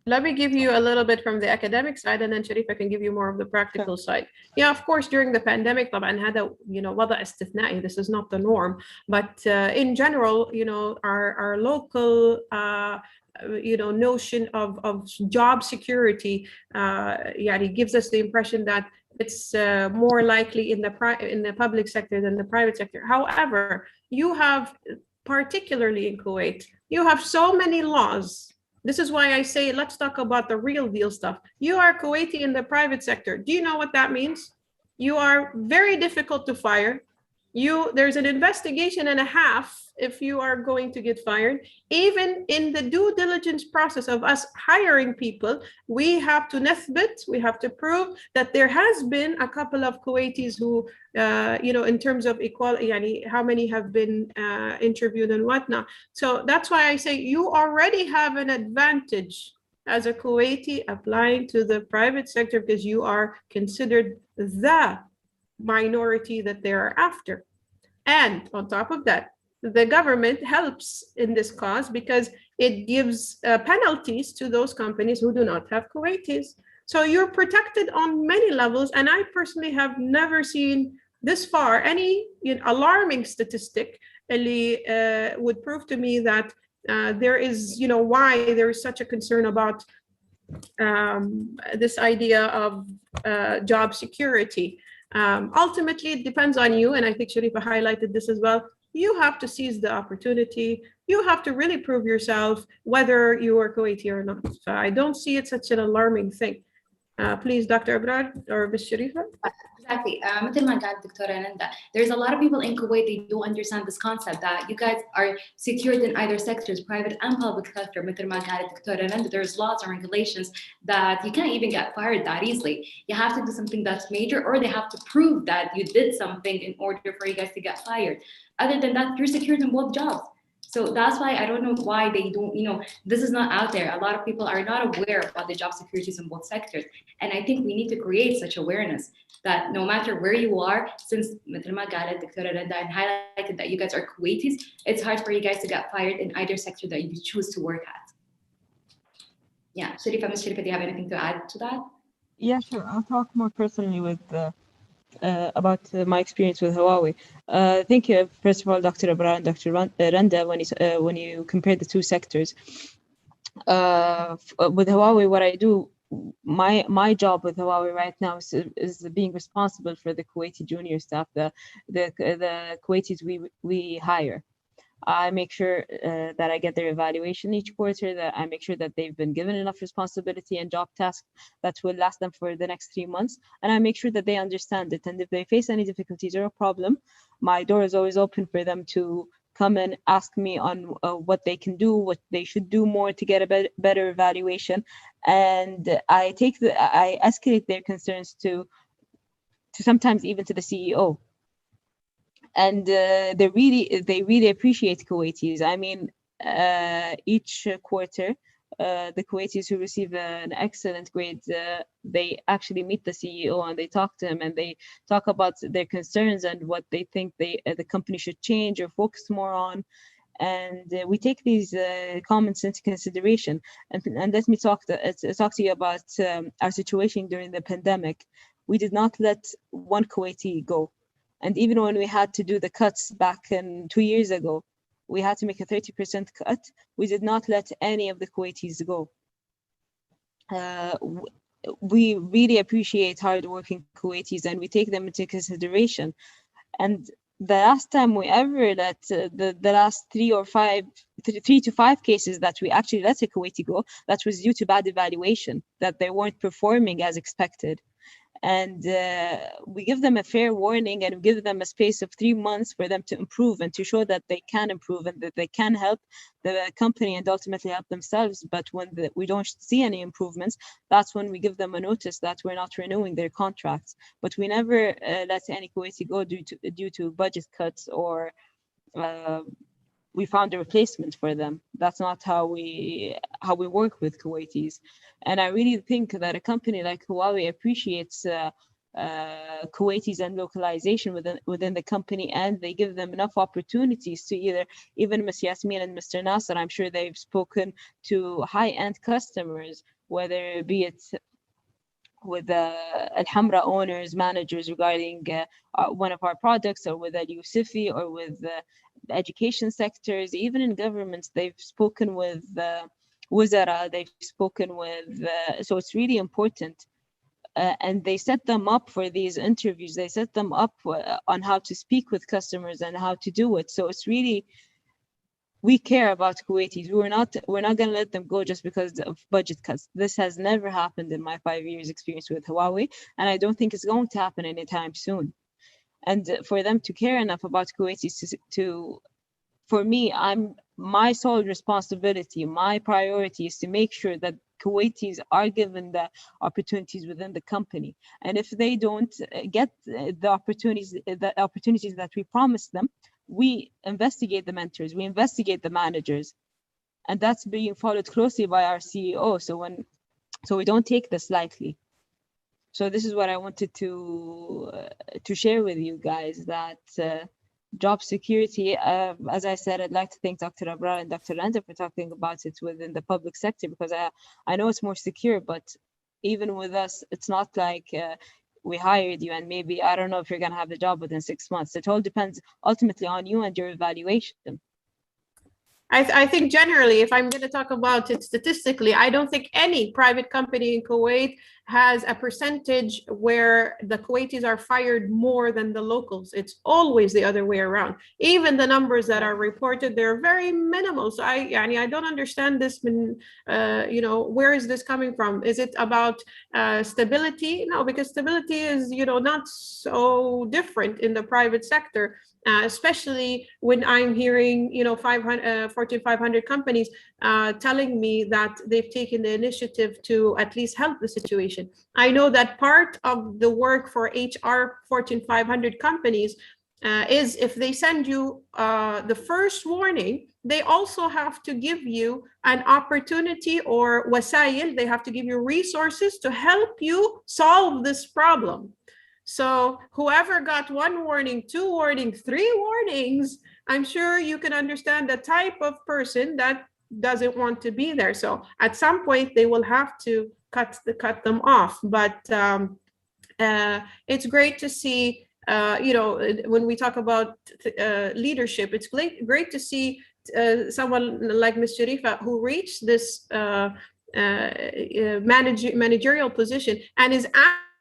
Speaker 1: Let me give you a little bit from the academic side, and then Sharifa can give you more of the practical side. Yeah, of course, during the pandemic, طبعا هذا وضع استثنائي. This is not the norm, but in general, our local notion of job security gives us the impression that it's more likely in the public sector than the private sector. However, you have, particularly in Kuwait, you have so many laws. This is why I say, let's talk about the real deal stuff. You are Kuwaiti in the private sector. Do you know what that means? You are very difficult to fire. There's an investigation and a half if you are going to get fired. Even in the due diligence process of us hiring people, we have to we have to prove that there has been a couple of Kuwaitis who, in terms of equality, how many have been interviewed and whatnot. So that's why I say you already have an advantage as a Kuwaiti applying to the private sector, because you are considered the minority that they are after. And on top of that, the government helps in this cause because it gives penalties to those companies who do not have Kuwaitis. So you're protected on many levels. And I personally have never seen this far any alarming statistic would prove to me that there is, why there is such a concern about this idea of job security. Ultimately, it depends on you, and I think Sharifa highlighted this as well. You have to seize the opportunity. You have to really prove yourself, whether you are Kuwaiti or not. So I don't see it such an alarming thing. Please, Dr. Abrar or Ms. Sharifa.
Speaker 6: Exactly. مثل ما قالت دكتورة نندا, there's a lot of people in Kuwait, they do understand this concept that you guys are secured in either sectors, private and public sector. مثل ما قالت دكتورة نندا, there's laws and regulations that you can't even get fired that easily. You have to do something that's major, or they have to prove that you did something in order for you guys to get fired. Other than that, you're secured in both jobs. So that's why I don't know why they don't, this is not out there. A lot of people are not aware about the job securities in both sectors. And I think we need to create such awareness that no matter where you are, since مثل ما قالت دكتورة رندا and highlighted that you guys are Kuwaitis, it's hard for you guys to get fired in either sector that you choose to work at. Yeah, Sharifa, Ms. Sharifa, do you have anything to add to that?
Speaker 3: Yeah, sure. I'll talk more personally with my experience with Huawei. I think, first of all, Dr. Abrar and Dr. Randa, when you compare the two sectors, with Huawei, what I do, my job with Huawei right now is being responsible for the Kuwaiti junior staff, the Kuwaitis we hire. I make sure that I get their evaluation each quarter, that I make sure that they've been given enough responsibility and job tasks that will last them for the next 3 months. And I make sure that they understand it. And if they face any difficulties or a problem, my door is always open for them to come and ask me on what they can do, what they should do more to get a better evaluation. And I escalate their concerns to sometimes even to the CEO. And they really appreciate Kuwaitis. I mean, each quarter, the Kuwaitis who receive an excellent grade, they actually meet the CEO and they talk to him and they talk about their concerns and what they think the company should change or focus more on. And we take these comments into consideration. And let me talk to you about our situation during the pandemic. We did not let one Kuwaiti go. And even when we had to do the cuts back in 2 years ago, we had to make a 30% cut. We did not let any of the Kuwaitis go. We really appreciate hardworking Kuwaitis and we take them into consideration. And the last time we ever let the last 3 to 5 cases that we actually let a Kuwaiti go, that was due to bad evaluation, that they weren't performing as expected. And we give them a fair warning and give them a space of 3 months for them to improve and to show that they can improve and that they can help the company and ultimately help themselves. But when we don't see any improvements, that's when we give them a notice that we're not renewing their contracts. But we never let any Kuwaiti go due to budget cuts or we found a replacement for them. That's not how we work with Kuwaitis. And I really think that a company like Huawei appreciates Kuwaitis and localization within the company, and they give them enough opportunities to even Ms. Yasmin and Mr. Nasser, I'm sure they've spoken to high-end customers, whether be it with Al-Hamra owners, managers regarding one of our products, or with Al-Yusufi, or with the education sectors, even in governments, they've spoken with Wizara, they've spoken with, so it's really important. And they set them up for these interviews. They set them up on how to speak with customers and how to do it. So it's really, we care about Kuwaitis. We're not going to let them go just because of budget cuts. This has never happened in my 5 years experience with Huawei, and I don't think it's going to happen anytime soon. And for them to care enough about Kuwaitis for me, my sole responsibility, my priority is to make sure that Kuwaitis are given the opportunities within the company. And if they don't get the opportunities that we promised them, we investigate the mentors, we investigate the managers, and that's being followed closely by our CEO. So we don't take this lightly. So this is what I wanted to share with you guys, that job security, as I said, I'd like to thank Dr. Abrar and Dr. Randa for talking about it within the public sector, because I know it's more secure, but even with us, it's not like we hired you and maybe, I don't know if you're going to have the job within 6 months. It all depends ultimately on you and your evaluation.
Speaker 1: I think generally, if I'm going to talk about it statistically, I don't think any private company in Kuwait has a percentage where the Kuwaitis are fired more than the locals. It's always the other way around. Even the numbers that are reported, they're very minimal. So I don't understand this. Where is this coming from? Is it about stability? No, because stability is, not so different in the private sector. Especially when I'm hearing, Fortune 500 companies telling me that they've taken the initiative to at least help the situation. I know that part of the work for HR Fortune 500 companies is if they send you the first warning, they also have to give you an opportunity or wasail, they have to give you resources to help you solve this problem. So whoever got 1 warning, 2 warnings, 3 warnings, I'm sure you can understand the type of person that doesn't want to be there. So at some point they will have to cut them off. But It's great to see, when we talk about leadership, it's great to see someone like Ms. Sharifa who reached this managerial position and is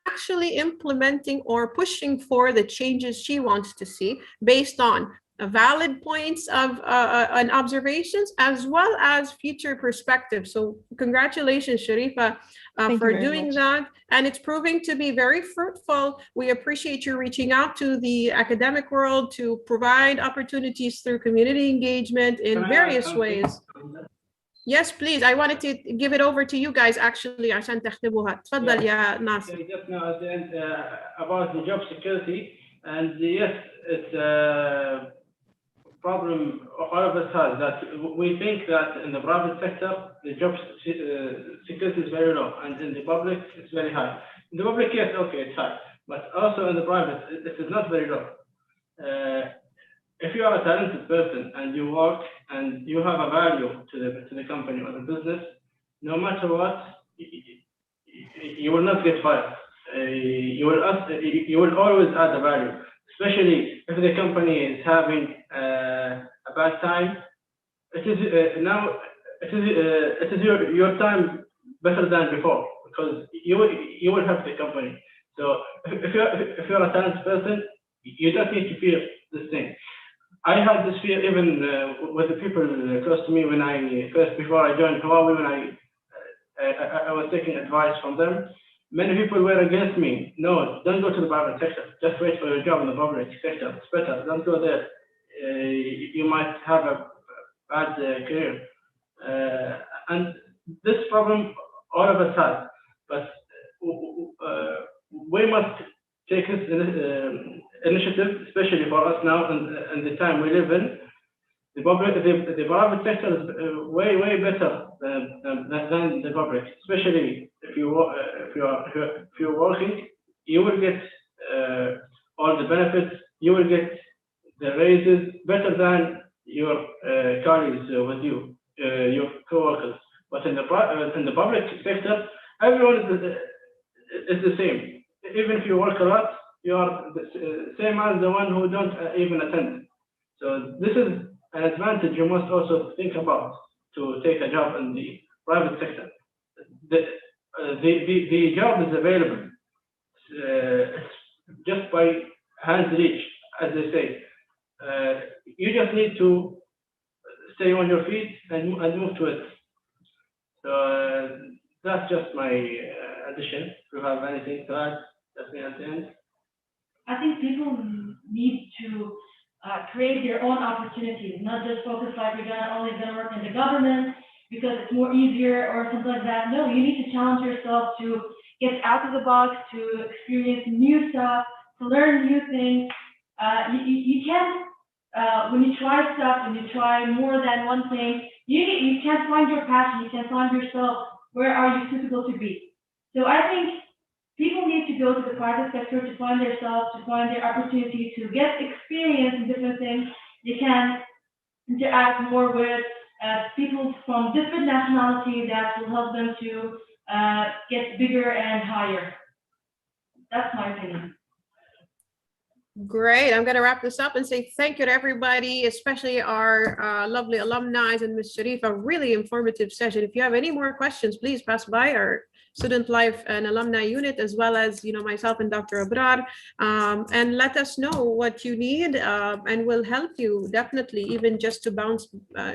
Speaker 1: actually implementing or pushing for the changes she wants to see based on valid points of and observations as well as future perspectives. So congratulations, Sharifa,
Speaker 3: Thank you
Speaker 1: for
Speaker 3: very
Speaker 1: doing
Speaker 3: much.
Speaker 1: that. And it's proving to be very fruitful. We appreciate you reaching out to the academic world to provide opportunities through community engagement in
Speaker 4: Can I add
Speaker 1: various
Speaker 4: something?
Speaker 1: ways. Yes, please. I wanted to give it over to you guys actually عشان تختموها. تفضل يا ناصر.
Speaker 4: Okay, just now at the end about the job security, and yes, it's a problem all of us has, that we think that in the private sector the job security is very low, and in the public it's very high. In the public, yes, okay, it's high, but also in the private it is not very low. If you are a talented person and you work and you have a value to the company or the business, no matter what, you will not get fired. You will always add a value, especially if the company is having a bad time. It is now it is your time better than before, because you will help the company. So if you're a talented person, you don't need to fear this thing. I had this fear even with the people close to me when before I joined Huawei, when I was taking advice from them. Many people were against me. No, don't go to the private sector. Just wait for your job in the public sector. It's better. Don't go there. You might have a bad career. And this problem all of us have. But we must take this initiative, especially for us now and the time we live in. The private sector is way better than the public, especially if you're working. You will get all the benefits. You will get the raises better than your colleagues with you, your co-workers. But in the public sector, everyone is the same. Even if you work a lot, you are the same as the one who don't even attend. So this is an advantage you must also think about to take a job in the private sector. The job is available. It's just by hand's reach, as they say. You just need to stay on your feet and move to it. So that's just my addition. If you have anything to add, that's me at the end.
Speaker 7: I think people need to create their own opportunities, not just focus like we're only gonna work in the government because it's more easier or something like that. No, you need to challenge yourself to get out of the box, to experience new stuff, to learn new things. You can't, when you try stuff, when you try more than one thing, you can't find your passion, you can't find yourself, where are you suitable to be. So I think people need to go to the private sector to find themselves, to find their opportunity, to get experience in different things. You can interact more with people from different nationalities that will help them to get bigger and higher. That's my opinion.
Speaker 1: Great. I'm going to wrap this up and say thank you to everybody, especially our lovely alumni and Ms. Sharifa. Really informative session. If you have any more questions, please pass by our student life and alumni unit, as well as myself and Dr. Abrar, and let us know what you need, and we'll help you definitely, even just to bounce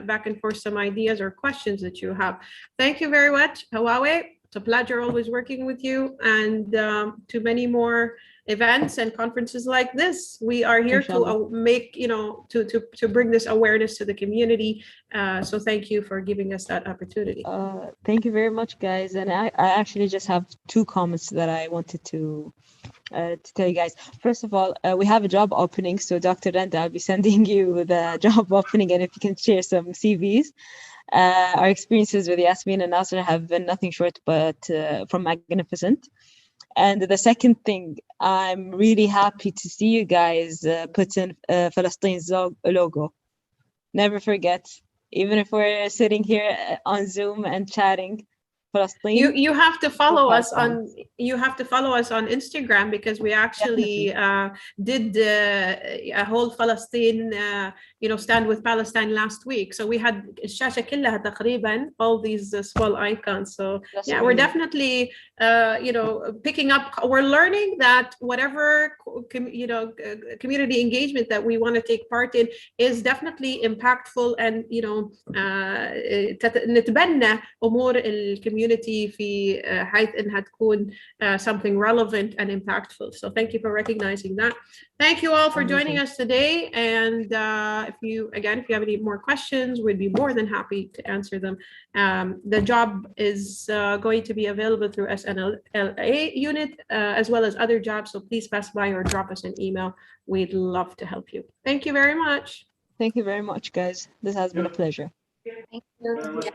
Speaker 1: back and forth some ideas or questions that you have. Thank you very much, Huawei. It's a pleasure always working with you, and to many more events and conferences like this. We are here to make, to bring this awareness to the community. So thank you for giving us that opportunity.
Speaker 3: Thank you very much, guys. And I actually just have 2 comments that I wanted to tell you guys. First of all, we have a job opening. So Dr. Renda, I'll be sending you the job opening, and if you can share some CVs. Our experiences with Yasmin and Nasser have been nothing short but from magnificent. And the second thing, I'm really happy to see you guys put in Palestine's logo. Never forget, even if we're sitting here on Zoom and chatting, Palestine.
Speaker 1: You have to follow us
Speaker 3: Palestine.
Speaker 1: on Instagram, because we actually did a whole Palestine stand with Palestine last week. So we had الشاشة كلها تقريبا, all these small icons. So
Speaker 3: That's
Speaker 1: yeah, we're
Speaker 3: amazing.
Speaker 1: definitely picking up. We're learning that whatever community engagement that we want to take part in is definitely impactful, and نتبنى امور الكوميونتي في حيث انها تكون something relevant and impactful. So thank you for recognizing that. Thank you all for joining us today. And if you have any more questions, we'd be more than happy to answer them. The job is going to be available through SNLA unit as well as other jobs. So please pass by or drop us an email. We'd love to help you. Thank you very much.
Speaker 3: Thank you very much, guys. This has been a pleasure.
Speaker 6: Thank you.
Speaker 4: Very much.